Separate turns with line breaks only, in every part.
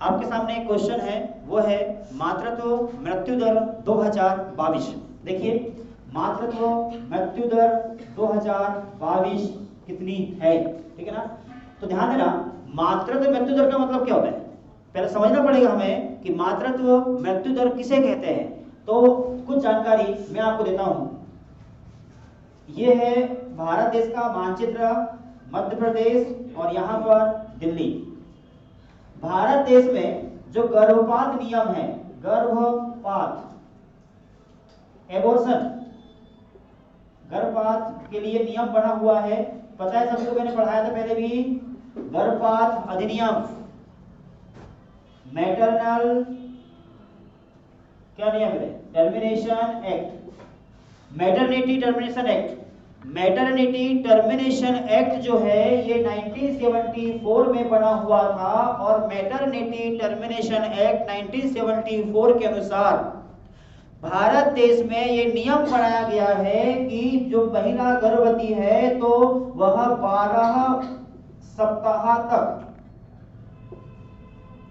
आपके सामने एक क्वेश्चन है, वो है मातृत्व मृत्यु दर 2022। देखिए, मातृत्व मृत्यु दर 2022 कितनी है, ठीक है ना। तो ध्यान देना, मातृत्व मृत्यु दर का मतलब क्या होता है, पहले समझना पड़ेगा हमें कि मातृत्व मृत्यु दर किसे कहते हैं। तो कुछ जानकारी मैं आपको देता हूं। ये है भारत देश का मानचित्र, मध्य प्रदेश और यहां पर दिल्ली। भारत देश में जो गर्भपात नियम है, गर्भपात एबॉर्शन, गर्भपात के लिए नियम बना हुआ है, पता है सबको, मैंने पढ़ाया था पहले भी। गर्भपात अधिनियम, मैटरनल क्या नियम है, termination act, maternity termination act. Maternity termination act जो है ये 1974 में बना हुआ था, और मैटरनिटी टर्मिनेशन एक्ट 1974 के अनुसार भारत देश में ये नियम बनाया गया है कि जो महिला गर्भवती है तो वह 12 सप्ताह तक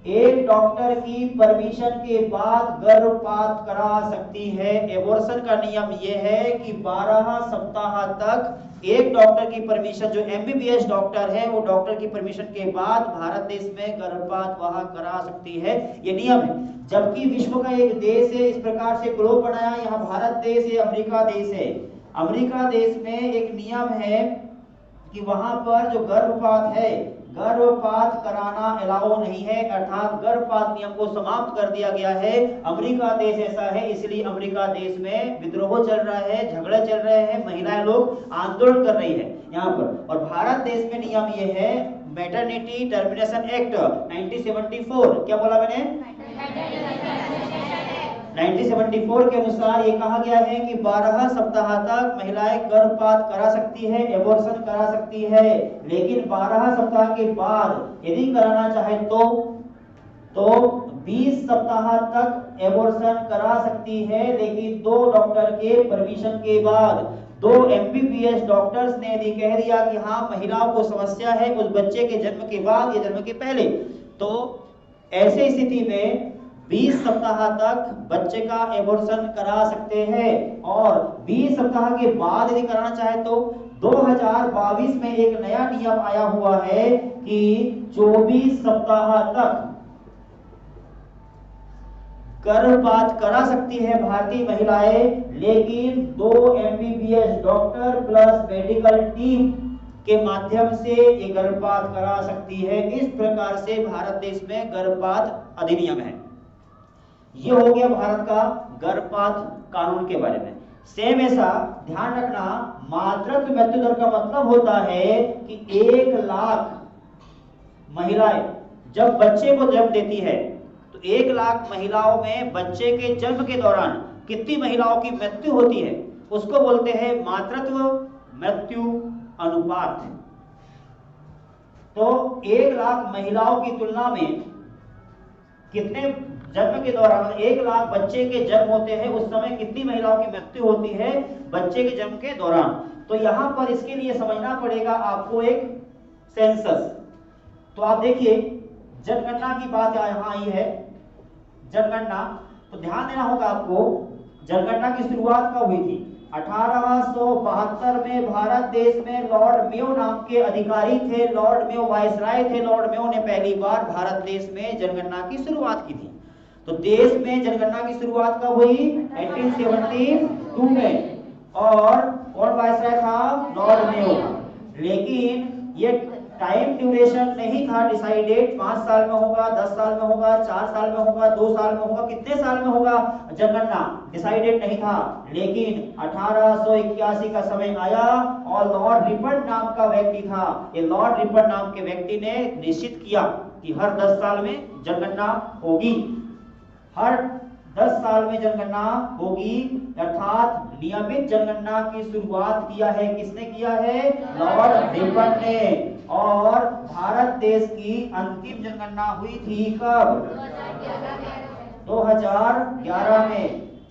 एक डॉक्टर की परमिशन के बाद गर्भपात करा सकती है। एबॉर्शन का नियम यह है कि 12 सप्ताह तक एक डॉक्टर की परमिशन, जो एमबीबीएस डॉक्टर है, वो डॉक्टर की परमिशन के बाद भारत देश में गर्भपात वह करा सकती है, ये नियम है। जबकि विश्व का एक देश है इस प्रकार से ग्लोब बनाया, यहाँ भारत देश है, अमेरिका देश है। अमेरिका देश में एक नियम है कि वहां पर जो गर्भपात है, गर्भपात कराना अलाउ नहीं है, अर्थात गर्भपात नियम को समाप्त कर दिया गया है। अमेरिका देश ऐसा है, इसलिए अमेरिका देश में विद्रोह चल रहा है, झगड़े चल रहे हैं, महिलाएं लोग आंदोलन कर रही है यहाँ पर। और भारत देश में नियम ये है, मैटरनिटी टर्मिनेशन एक्ट 1974, क्या बोला मैंने, 1974 के अनुसार ये कहा गया है कि 12 सप्ताह तक महिलाएं गर्भपात करा सकती है, एबॉर्शन करा सकती है, लेकिन 12 सप्ताह के बाद यदि कराना चाहे तो 20 सप्ताह तक एबॉर्शन करा सकती है, लेकिन 2 डॉक्टर के परमिशन के बाद। 2 एमबीबीएस डॉक्टर्स ने यदि कह दिया कि हाँ महिलाओं को समस्या है उस बच्चे के जन्म के बाद या जन्म के पहले, तो ऐसे स्थिति में 20 सप्ताह तक बच्चे का एबॉर्शन करा सकते हैं। और 20 सप्ताह के बाद यदि कराना चाहे तो 2022 में एक नया नियम आया हुआ है कि 24 सप्ताह तक गर्भपात करा सकती है भारतीय महिलाएं, लेकिन 2 MBBS doctor plus medical team के माध्यम से ये गर्भपात करा सकती है। इस प्रकार से भारत देश में गर्भपात अधिनियम है। ये हो गया भारत का गर्भपात कानून के बारे में। सेम ऐसा ध्यान रखना, मातृत्व मृत्यु दर का मतलब होता है कि 1 लाख महिलाएं जब बच्चे को जन्म देती है तो 1 लाख महिलाओं में बच्चे के जन्म के दौरान कितनी महिलाओं की मृत्यु होती है, उसको बोलते हैं मातृत्व मृत्यु अनुपात। तो 1 लाख महिलाओं की तुलना में कितने जन्म के दौरान, 1 लाख बच्चे के जन्म होते हैं, उस समय कितनी महिलाओं की मृत्यु होती है बच्चे के जन्म के दौरान। तो यहां पर इसके लिए समझना पड़ेगा आपको एक सेंसस। तो आप देखिए, जनगणना की बात यहां आई है, जनगणना। तो ध्यान देना होगा आपको, जनगणना की शुरुआत कब हुई थी, 1872 में भारत देश में लॉर्ड मेयो नाम के अधिकारी थे, लॉर्ड मेयो वायसराय थे। लॉर्ड मेयो ने पहली बार भारत देश में जनगणना की शुरुआत की थी। तो देश में जनगणना की शुरुआत कब हुई, 1872 में। और कौन वायसराय था, लॉर्ड मेयो। लेकिन ये टाइम ड्यूरेशन नहीं था डिसाइडेड, 5 साल में होगा, 10 साल में होगा, 4 साल में होगा, 2 साल में होगा, कितने साल में होगा, जनगणना डिसाइडेड नहीं था। लेकिन 1881 का समय आया और लॉर्ड रिपन नाम का व्यक्ति था, ये लॉर्ड रिपन नाम के व्यक्ति ने निश्चित किया कि हर 10 साल में जनगणना होगी, हर 10 साल में जनगणना होगी, अर्थात नियमित जनगणना की शुरुआत किया है, किसने किया है, लॉर्ड रिपन ने। और भारत देश की अंतिम जनगणना हुई थी कब, 2011 में।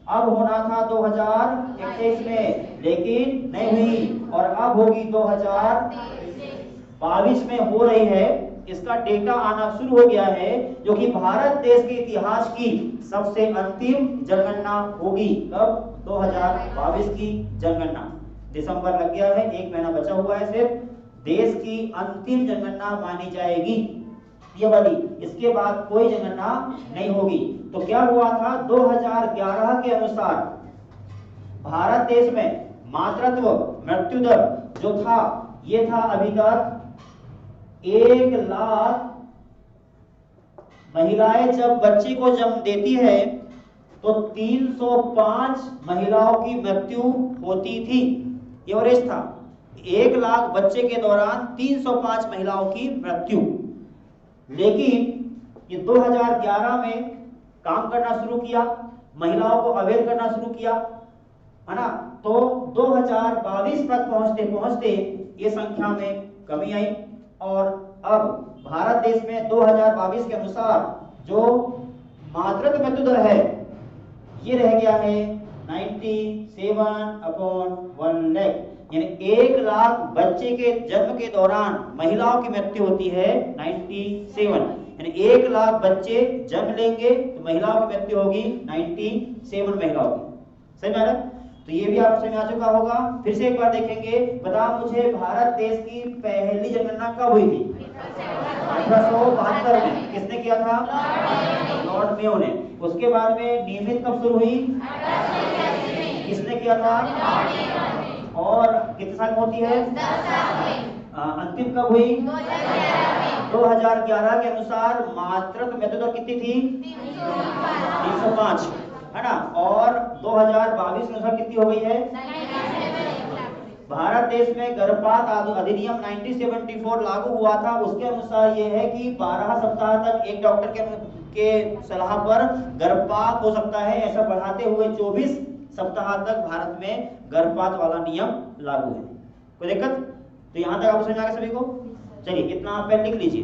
अब होना था 2021 में, लेकिन नहीं हुई, और अब होगी 2022 में हो रही है। इसका डेटा आना शुरू हो गया है, जो कि भारत देश के इतिहास की सबसे अंतिम जनगणना होगी। कब? 2022 की जनगणना। दिसंबर लग गया है, 1 महीना बचा हुआ है सिर्फ। देश की अंतिम जनगणना मानी जाएगी ये वाली, इसके बाद कोई जनगणना नहीं होगी। तो क्या हुआ था? 2011 के अनुसार भारत देश में मातृत्व मृत्यु दर जो था, ये था अभी तक 1 लाख महिलाएं जब बच्चे को जन्म देती है तो 305 महिलाओं की मृत्यु होती थी। एवरेज था 1 लाख बच्चे के दौरान 305 महिलाओं की मृत्यु। लेकिन ये 2011 में काम करना शुरू किया, महिलाओं को अवेयर करना शुरू किया, है ना। तो 2022 तक पहुंचते पहुंचते ये संख्या में कमी आई और अब भारत देश में 2022 के अनुसार जो मातृत्व मृत्यु दर है ये रह गया है 97/1 लाख, यानी 1 लाख बच्चे के जन्म के दौरान महिलाओं की मृत्यु होती है 97, यानी 1 लाख बच्चे जन्म लेंगे तो महिलाओं की मृत्यु होगी 97 महिलाओं की। सही में आ रहा है? तो ये भी आप समझ में आ चुका होगा। फिर से एक बार देखेंगे। बता मुझे भारत देश की पहली जनगणना कब हुई थी? 1872 में। किसने किया था? लॉर्ड मेयो ने। उसके बाद में नियमित कब शुरू हुई? किसने किया था? और कितने साल में होती है? अंतिम कब हुई? 2011 के अनुसार मातृत्व मृत्यु दर कितनी थी? 305, है ना। और 2022 के अनुसार कितनी हो गई है? भारत देश में गर्भपात अधिनियम 1974 लागू हुआ था। उसके अनुसार यह है कि 12 सप्ताह तक एक डॉक्टर के सलाह पर गर्भपात हो सकता है। ऐसा बढ़ाते हुए 24 सप्ताह तक भारत में गर्भपात वाला नियम लागू है। कोई दिक्कत? तो यहां तक आपको समझ आ गया सभी को? चलिए इतना आप लिख लीजिए।